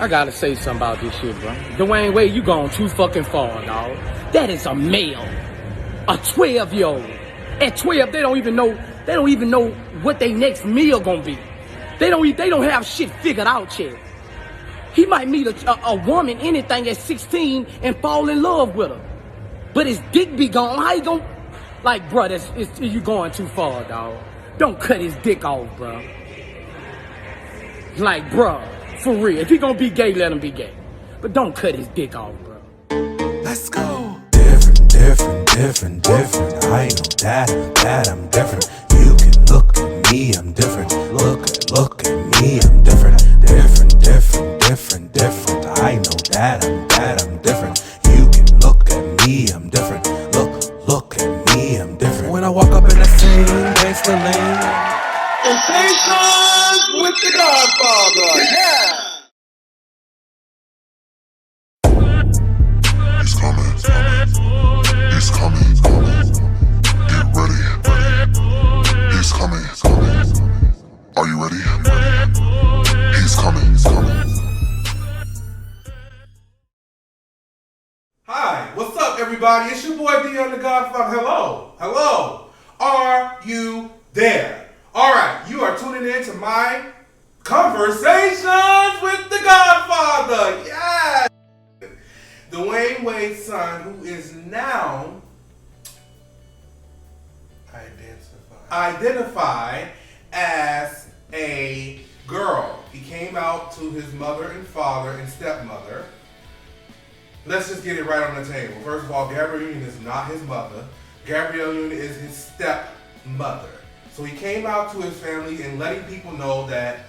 I gotta say something about this shit, bro. Dwayne Wade, you going too fucking far, dog. That is a male. A 12-year-old. At 12, they don't even know what their next meal gonna be. They don't have shit figured out yet. He might meet a woman, anything, at 16 and fall in love with her. But his dick be gone. How you gonna... Like, bro, you going too far, dog. Don't cut his dick off, bro. Like, bro, for real. If he gonna be gay, let him be gay. But don't cut his dick off, bro. Let's go. Different. I know that I'm different. You can look at me, I'm different. Look at me, I'm different. Different. I know that I'm different. You can look at me, I'm different. Look at me, I'm different. When I walk up in the same gangsta lane. Sensations with the Godfather, yeah! He's coming. Get ready. He's coming. Are you ready? He's coming. Hi, what's up, everybody? It's your boy D on the Godfather. Hello. Are you there? All right, you are tuning in to my Conversations with the Godfather. Yes! Dwayne Wade's son, who is now identified as a girl. He came out to his mother and father and stepmother. Let's just get it right on the table. First of all, Gabrielle Union is not his mother. Gabrielle Union is his stepmother. So he came out to his family and letting people know that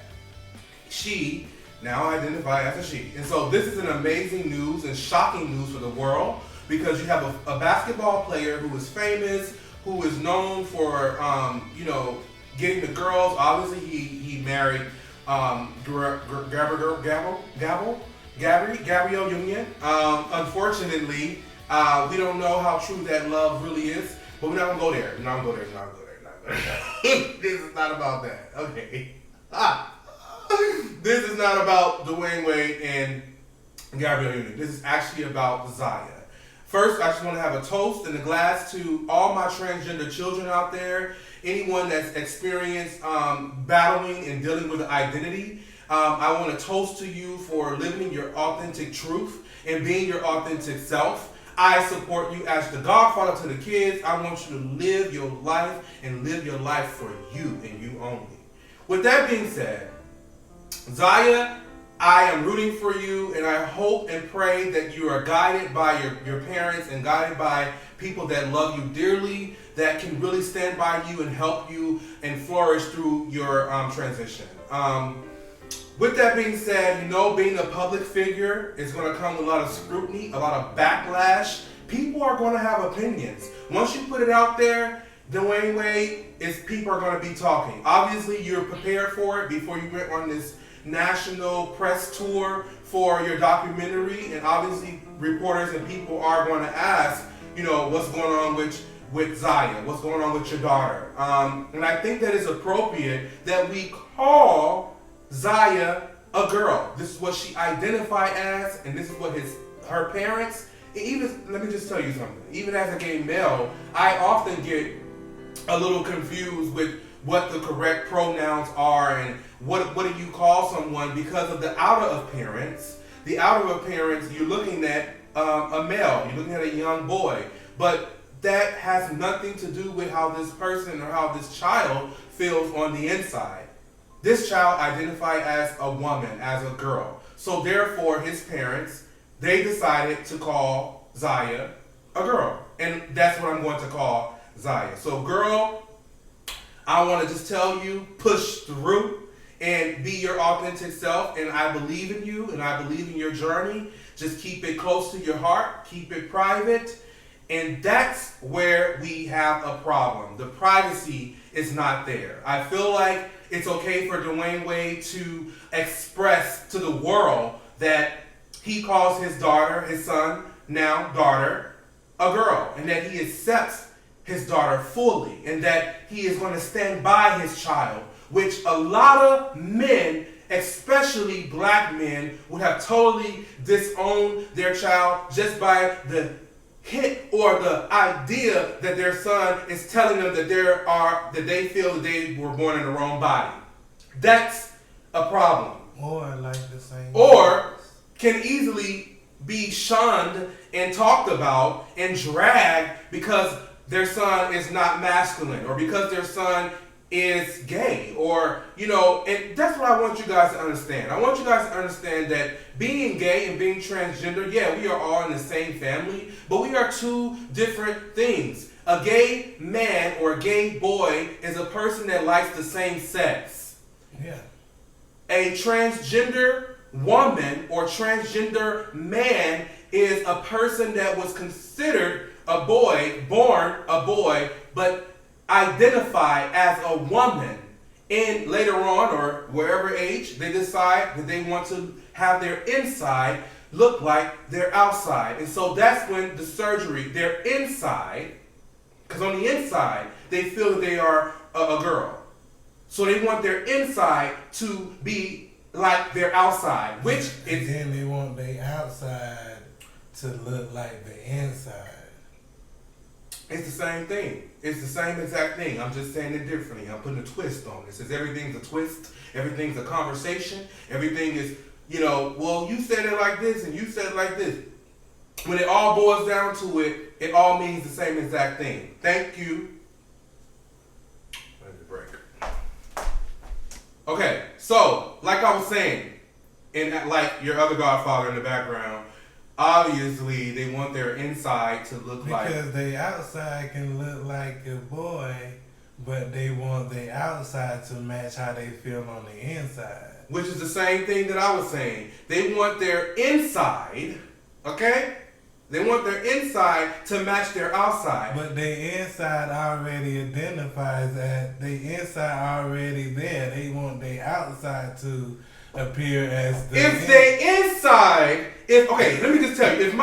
she now identified as a she. And so this is an amazing news and shocking news for the world, because you have a basketball player who is famous, who is known for, getting the girls. Obviously, he married Gabrielle Union. Unfortunately, we don't know how true that love really is, but we're not gonna go there. This is not about that. Okay. This is not about Dwayne Wade and Gabrielle Union. This is actually about Zaya. First, I just want to have a toast in the glass to all my transgender children out there, anyone that's experienced battling and dealing with identity. I want to toast to you for living your authentic truth and being your authentic self. I support you as the Godfather to the kids. I want you to live your life and live your life for you and you only. With that being said, Zaya, I am rooting for you, and I hope and pray that you are guided by your parents and guided by people that love you dearly, that can really stand by you and help you and flourish through your transition. With that being said, being a public figure is going to come with a lot of scrutiny, a lot of backlash. People are going to have opinions. Once you put it out there, Dwayne Wade, people are going to be talking. Obviously, you're prepared for it before you went on this national press tour for your documentary, and obviously reporters and people are going to ask, what's going on with Zaya, what's going on with your daughter, and I think that it's appropriate that we call Zaya a girl. This is what she identified as, and this is what her parents. Even let me just tell you something. Even as a gay male, I often get a little confused with what the correct pronouns are and what do you call someone because of the outer appearance. The outer appearance, you're looking at a male, you're looking at a young boy, but that has nothing to do with how this person or how this child feels on the inside. This child identified as a woman, as a girl. So therefore, his parents, they decided to call Zaya a girl. And that's what I'm going to call Zaya. So girl, I want to just tell you, push through and be your authentic self. And I believe in you and I believe in your journey. Just keep it close to your heart. Keep it private. And that's where we have a problem. The privacy is not there. I feel like it's okay for Dwayne Wade to express to the world that he calls his daughter, his son, now daughter, a girl. And that he accepts his daughter fully. And that he is going to stand by his child, which a lot of men especially black men, would have totally disowned their child just by the hint or the idea that their son is telling them that they feel that they were born in the wrong body. That's a problem. Or like the same. Or can easily be shunned and talked about and dragged because their son is not masculine or because their son is gay, or, and that's what I want you guys to understand. I want you guys to understand that being gay and being transgender, yeah, we are all in the same family, but we are two different things. A gay man or a gay boy is a person that likes the same sex. Yeah. A transgender woman or transgender man is a person that was considered a boy, born a boy, but identify as a woman, and later on or wherever age they decide that they want to have their inside look like their outside. And so that's when the surgery, their inside, because on the inside they feel that they are a girl, so they want their inside to be like their outside, which and then they want their outside to look like the inside. It's the same thing. It's the same exact thing. I'm just saying it differently. I'm putting a twist on it. Says everything's a twist. Everything's a conversation. Everything is, well, you said it like this and you said it like this. When it all boils down to it, it all means the same exact thing. Thank you. Let me break. Okay, so like I was saying, and like your other Godfather in the background, obviously they want their inside to look because they outside can look like a boy, but they want their outside to match how they feel on the inside. Which is the same thing that I was saying. They want their inside, okay? They want their inside to match their outside. But their inside already identifies that their inside already there. They want their outside to appear as the if they inside, okay, let me just tell you, if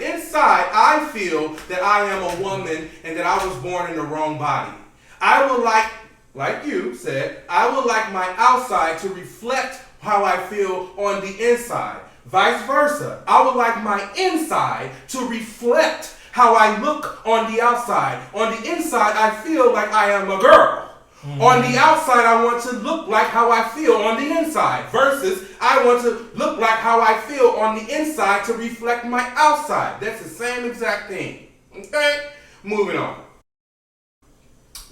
inside I feel that I am a woman and that I was born in the wrong body, I would like you said, I would like my outside to reflect how I feel on the inside. Vice versa, I would like my inside to reflect how I look on the outside. On the inside, I feel like I am a girl. Mm-hmm. On the outside, I want to look like how I feel on the inside. Versus, I want to look like how I feel on the inside to reflect my outside. That's the same exact thing. Okay? Moving on.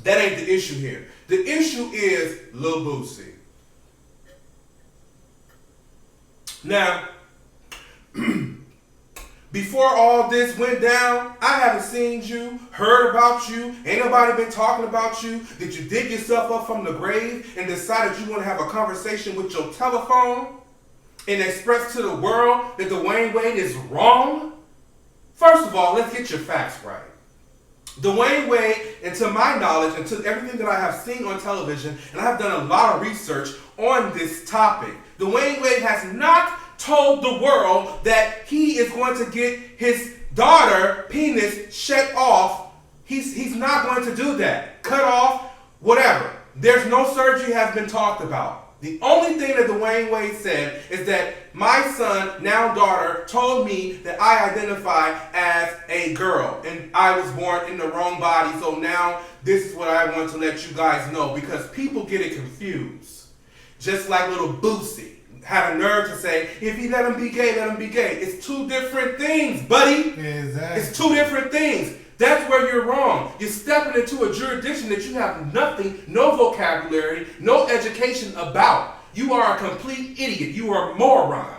That ain't the issue here. The issue is Lil Boosie. Now, before all this went down, I haven't seen you, heard about you, ain't nobody been talking about you. Did you dig yourself up from the grave and decided you want to have a conversation with your telephone and express to the world that Dwayne Wade is wrong? First of all, let's get your facts right. Dwayne Wade, and to my knowledge, and to everything that I have seen on television, and I have done a lot of research on this topic, Dwayne Wade has not told the world that he is going to get his daughter penis shut off. He's not going to do that. Cut off, whatever. There's no surgery has been talked about. The only thing that Dwayne Wade said is that my son, now daughter, told me that I identify as a girl and I was born in the wrong body. So now this is what I want to let you guys know, because people get it confused. Just like little Boosie had a nerve to say, if he let him be gay, let him be gay. It's two different things, buddy. Exactly. It's two different things. That's where you're wrong. You're stepping into a jurisdiction that you have nothing, no vocabulary, no education about. You are a complete idiot. You are a moron.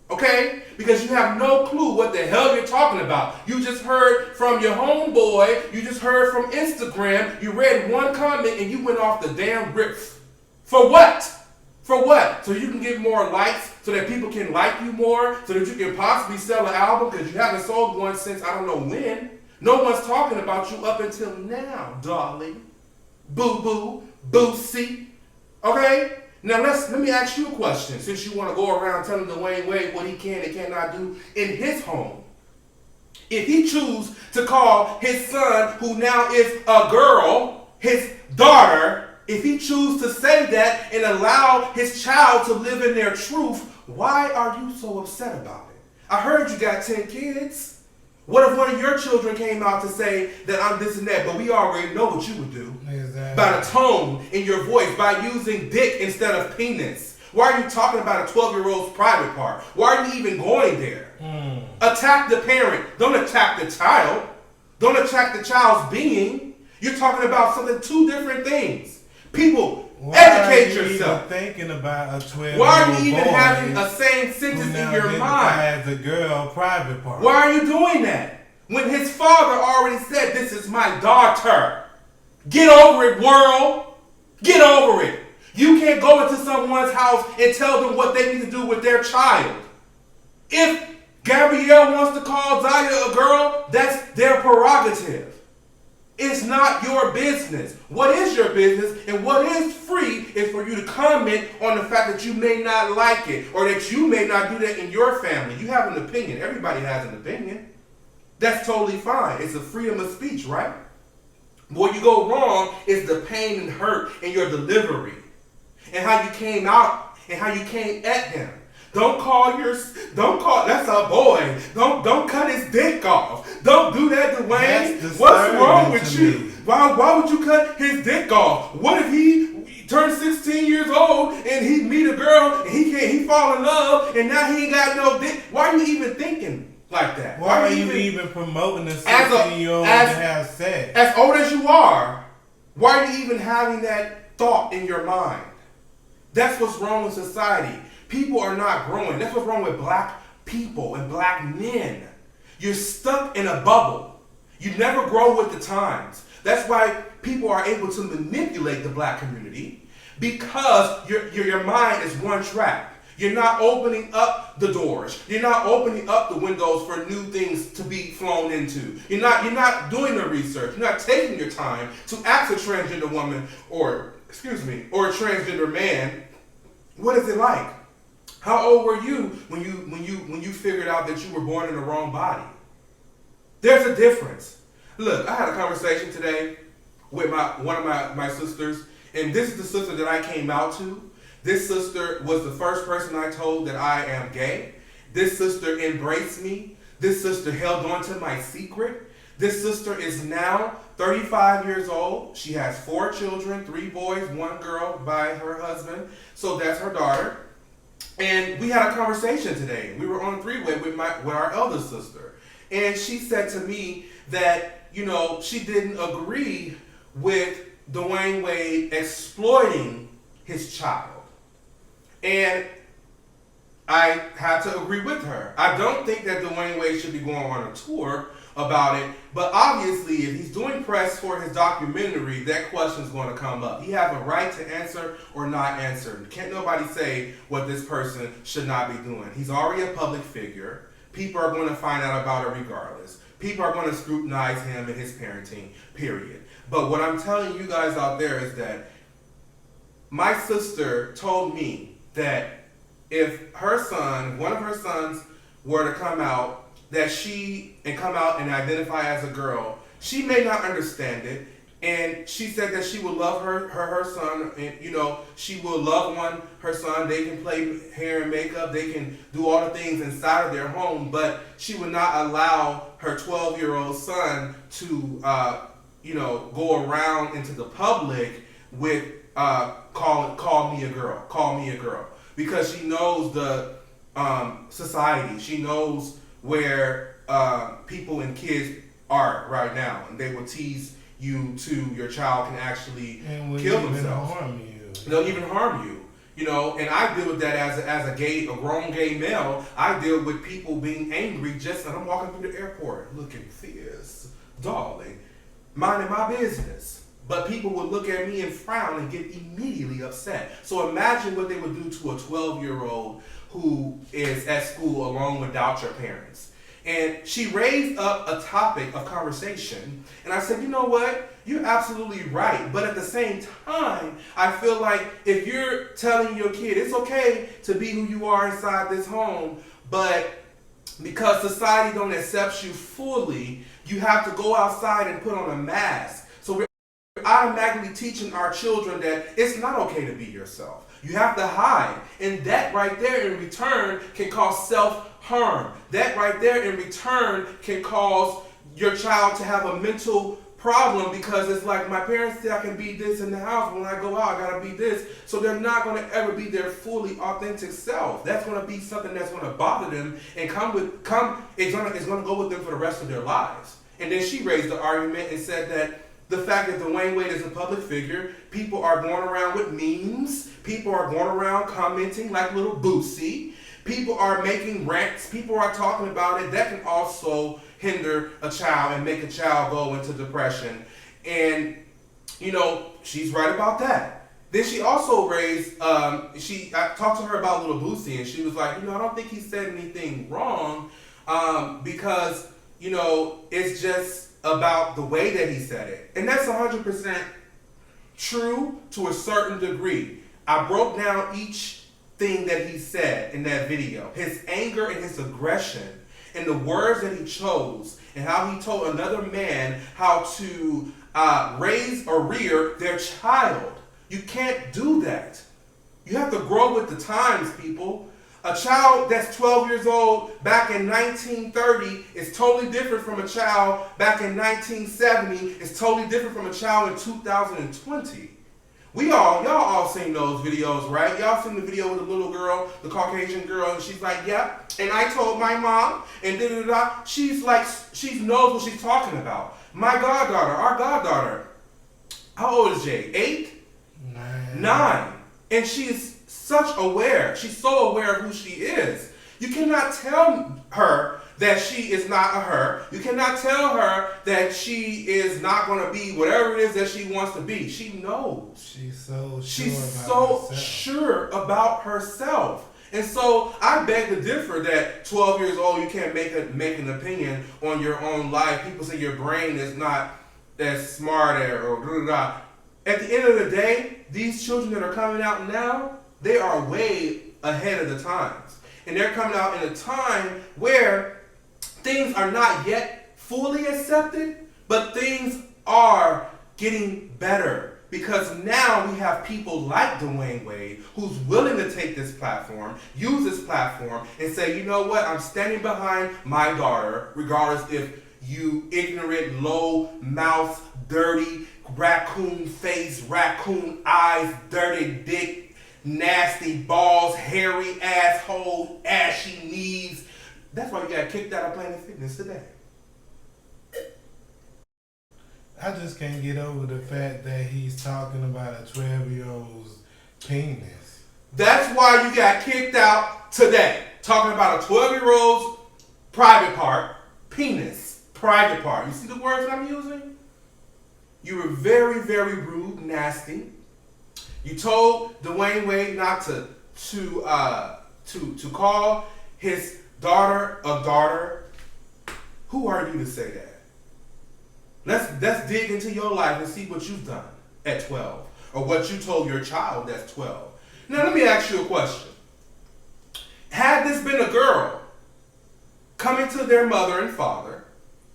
Okay? Because you have no clue what the hell you're talking about. You just heard from your homeboy. You just heard from Instagram. You read one comment and you went off the damn riff. For what? For what? So you can get more likes, so that people can like you more, so that you can possibly sell an album, because you haven't sold one since I don't know when. No one's talking about you up until now, darling. Boo-boo, Boosie. Okay? Now let me ask you a question, since you want to go around telling Dwayne Wade what he can and cannot do in his home. If he chooses to call his son, who now is a girl, his daughter, if he chooses to say that and allow his child to live in their truth, why are you so upset about it? I heard you got 10 kids. What if one of your children came out to say that I'm this and that, but we already know what you would do. Exactly. By the tone in your voice, by using dick instead of penis. Why are you talking about a 12-year-old's private part? Why are you even going there? Attack the parent. Don't attack the child. Don't attack the child's being. You're talking about something, two different things. People, educate yourself. Even thinking about a 12-year-old Why are you even boy having a same sentence in your mind? As a girl private part. Why are you doing that? When his father already said, this is my daughter. Get over it, world. Get over it. You can't go into someone's house and tell them what they need to do with their child. If Gabrielle wants to call Zaya a girl, that's their prerogative. It's not your business. What is your business and what is free is for you to comment on the fact that you may not like it or that you may not do that in your family. You have an opinion. Everybody has an opinion. That's totally fine. It's a freedom of speech, right? Where you go wrong is the pain and hurt in your delivery and how you came out and how you came at him. Don't call, that's a boy. Don't cut his dick off. Don't do that, Dwayne. What's wrong with you? Why would you cut his dick off? What if he turns 16 years old and he meet a girl and he fall in love and now he ain't got no dick? Why are you even thinking like that? Why are you even promoting a 16-year-old to have sex? As old as you are, why are you even having that thought in your mind? That's what's wrong with society. People are not growing. That's what's wrong with black people and black men. You're stuck in a bubble. You never grow with the times. That's why people are able to manipulate the black community because your mind is one track. You're not opening up the doors. You're not opening up the windows for new things to be flown into. You're not doing the research. You're not taking your time to ask a transgender woman or a transgender man, what is it like? How old were you when you figured out that you were born in the wrong body? There's a difference. Look, I had a conversation today with one of my sisters, and this is the sister that I came out to. This sister was the first person I told that I am gay. This sister embraced me. This sister held on to my secret. This sister is now 35 years old. She has 4 children, 3 boys, 1 girl by her husband. So that's her daughter. And we had a conversation today. We were on a 3-way with our elder sister. And she said to me that, she didn't agree with Dwayne Wade exploiting his child. And I had to agree with her. I don't think that Dwayne Wade should be going on a tour about it, but obviously if he's doing press for his documentary, that question's going to come up. He has a right to answer or not answer. Can't nobody say what this person should not be doing. He's already a public figure. People are going to find out about it regardless. People are going to scrutinize him and his parenting, period. But what I'm telling you guys out there is that my sister told me that if one of her sons were to come out and identify as a girl, she may not understand it. And she said that she would love her son, and she will love her son. They can play hair and makeup, they can do all the things inside of their home, but she would not allow her 12-year-old son to go around into the public with call me a girl, because she knows the society. She knows where people and kids are right now, and they will tease you to your child can actually kill themselves. They'll even harm you. And I deal with that as a grown gay male. I deal with people being angry just, and I'm walking through the airport looking fierce, darling, minding my business. But people would look at me and frown and get immediately upset. So imagine what they would do to a 12-year-old who is at school alone without your parents. And she raised up a topic of conversation, and I said, you know what? You're absolutely right. But at the same time, I feel like if you're telling your kid it's okay to be who you are inside this home, but because society don't accept you fully, you have to go outside and put on a mask. So we're automatically teaching our children that it's not okay to be yourself. You have to hide. And that right there in return can cause self-harm. That right there in return can cause your child to have a mental problem because it's like, my parents say I can be this in the house. When I go out, I gotta be this. So they're not gonna ever be their fully authentic self. That's gonna be something that's gonna bother them and it's gonna go with them for the rest of their lives. And then she raised the argument and said that the fact that Dwayne Wade is a public figure, people are going around with memes, people are going around commenting like little Boosie, people are making rants, people are talking about it. That can also hinder a child and make a child go into depression. And, you know, she's right about that. Then she also raised, I talked to her about little Boosie, and she was like, you know, I don't think he said anything wrong because, you know, it's just about the way that he said it. And that's 100% true to a certain degree. I broke down each thing that he said in that video. His anger and his aggression and the words that he chose and how he told another man how to raise or rear their child. You can't do that. You have to grow with the times, people. A child that's 12 years old back in 1930 is totally different from a child back in 1970. It's totally different from a child in 2020. Y'all all seen those videos, right? Y'all seen the video with the little girl, the Caucasian girl, and she's like, yeah, and I told my mom, and da-da-da-da. She's like, she knows what she's talking about. My goddaughter, our goddaughter, how old is Jay? 8? 9. And she's such aware. She's so aware of who she is. You cannot tell her that she is not a her. You cannot tell her that she is not going to be whatever it is that she wants to be. She knows. She's so sure about herself. And so I beg to differ that 12 years old, you can't make an opinion on your own life. People say your brain is not as smart or blah, blah, blah. At the end of the day, these children that are coming out now, they are way ahead of the times. And they're coming out in a time where things are not yet fully accepted, but things are getting better. Because now we have people like Dwayne Wade who's willing to take this platform, use this platform, and say, you know what, I'm standing behind my daughter, regardless if you ignorant, low mouth, dirty, raccoon face, raccoon eyes, dirty dick, nasty balls, hairy asshole, ashy knees. That's why you got kicked out of Planet Fitness today. I just can't get over the fact that he's talking about a 12-year-old's penis. That's why you got kicked out today. Talking about a 12-year-old's private part, penis, private part. You see the words I'm using? You were very, very rude, nasty. You told Dwayne Wade not to call his daughter a daughter. Who are you to say that? Let's dig into your life and see what you've done at 12, or what you told your child that's 12. Now let me ask you a question. Had this been a girl coming to their mother and father,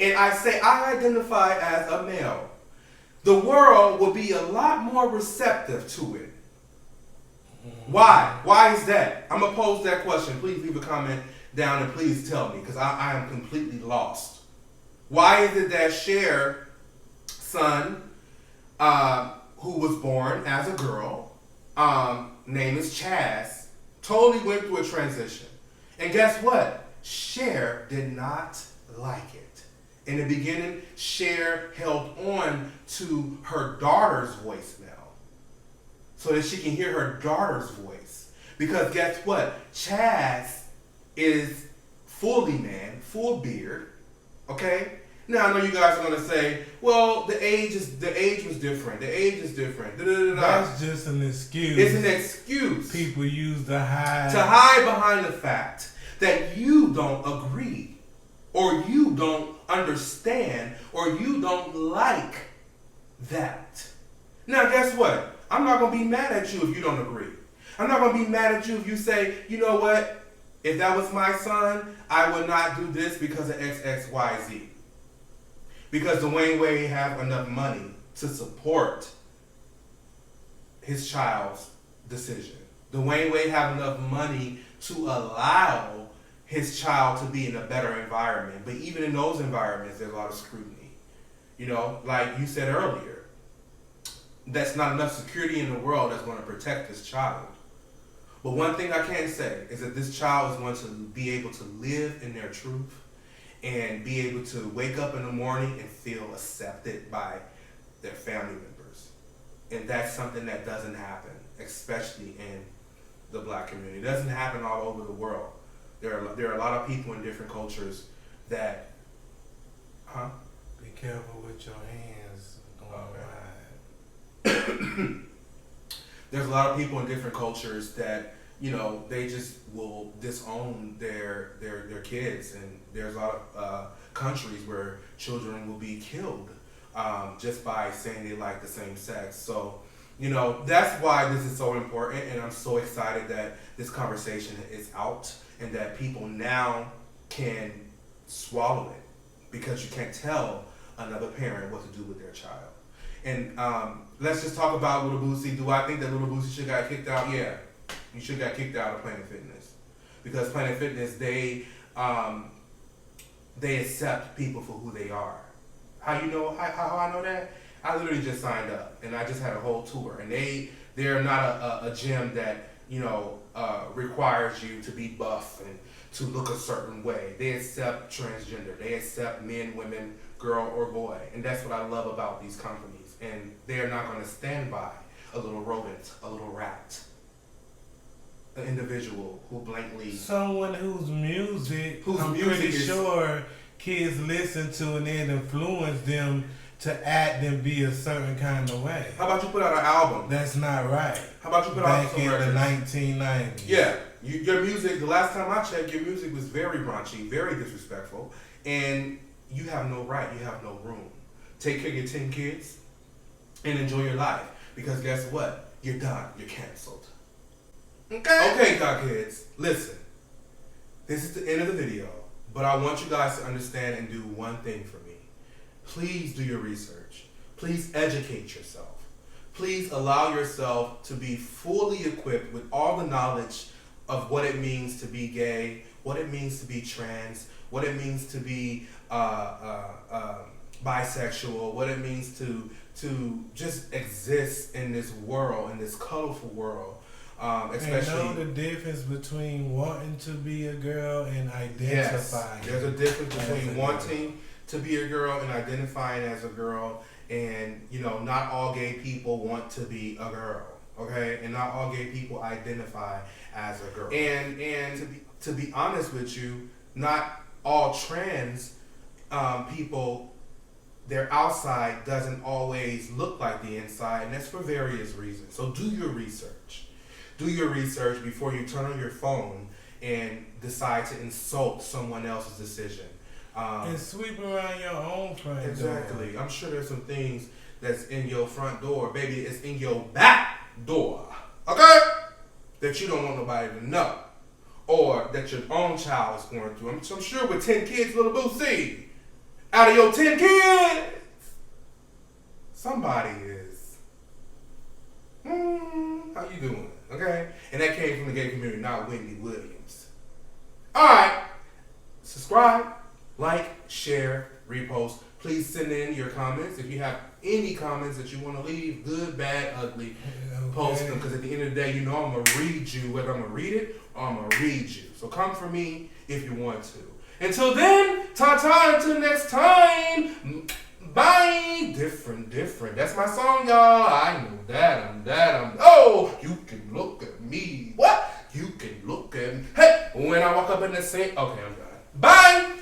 and I say I identify as a male, the world will be a lot more receptive to it. Why? Why is that? I'm going to pose that question. Please leave a comment down and please tell me, because I am completely lost. Why is it that Cher's son, who was born as a girl, name is Chaz, totally went through a transition. And guess what? Cher did not like it. In the beginning, Cher held on to her daughter's voicemail so that she can hear her daughter's voice. Because guess what? Chaz is fully man, full beard, okay? Now I know you guys are gonna say, well, the age was different. The age is different. Da-da-da-da. That's just an excuse. It's an excuse. People use to hide behind the fact that you don't agree, or you don't understand, or you don't like that. Now guess what? I'm not gonna be mad at you if you don't agree. I'm not gonna be mad at you if you say, you know what? If that was my son, I would not do this because of XXYZ. Because Dwayne Wade have enough money to support his child's decision? Dwayne Wade have enough money to allow his child to be in a better environment. But even in those environments, there's a lot of scrutiny. You know, like you said earlier, that's not enough security in the world that's going to protect this child. But one thing I can say is that this child is going to be able to live in their truth and be able to wake up in the morning and feel accepted by their family members. And that's something that doesn't happen, especially in the black community. It doesn't happen all over the world. There are a lot of people in different cultures that, Be careful with your hands going wide. There's a lot of people in different cultures that, you know, they just will disown their kids, and there's a lot of countries where children will be killed just by saying they like the same sex. So, you know, that's why this is so important, and I'm so excited that this conversation is out and that people now can swallow it, because you can't tell another parent what to do with their child. And let's just talk about Little Boosie. Do I think that Little Boosie should got kicked out? Yeah, you should got kicked out of Planet Fitness, because Planet Fitness, they accept people for who they are. How you know? How I know that? I literally just signed up, and I just had a whole tour, and they're not a gym that, you know, requires you to be buff and to look a certain way. They accept transgender. They accept men, women, girl, or boy. And that's what I love about these companies. And they're not going to stand by a little rodent, a little rat, an individual who blankly... Someone whose music I'm pretty sure kids listen to, and it influence them to act and be a certain kind of way. How about you put out an album? That's not right. How about you put out back in the 1990s? Yeah, your music. The last time I checked, your music was very raunchy, very disrespectful, and you have no right. You have no room. Take care of your 10 kids and enjoy your life. Because guess what? You're done. You're canceled. Okay, kids. Listen. This is the end of the video, but I want you guys to understand and do one thing for me. Please do your research. Please educate yourself. Please allow yourself to be fully equipped with all the knowledge of what it means to be gay, what it means to be trans, what it means to be bisexual, what it means to just exist in this world, in this colorful world. Especially, and know the difference between wanting to be a girl and identifying. Yes, there's a difference between wanting to be a girl and identifying as a girl. And, you know, not all gay people want to be a girl, okay? And not all gay people identify as a girl. And to be honest with you, not all trans people, their outside doesn't always look like the inside, and that's for various reasons. So do your research. Do your research before you turn on your phone and decide to insult someone else's decision. And sweep around your own front door. Exactly. I'm sure there's some things that's in your front door. Baby, it's in your back door. Okay? That you don't want nobody to know. Or that your own child is going through. I'm sure with 10 kids, Little Boosie, out of your 10 kids, somebody is. How you doing? Okay? And that came from the gay community, not Wendy Williams. Alright. Subscribe. Like, share, repost. Please send in your comments. If you have any comments that you want to leave, good, bad, ugly, post them. Because at the end of the day, you know I'm going to read you, whether I'm going to read it or I'm going to read you. So come for me if you want to. Until then, ta-ta, until next time. Bye. Different. That's my song, y'all. I know that. Oh, you can look at me. What? You can look at me. Hey, when I walk up in the same. Okay, I'm done. Bye.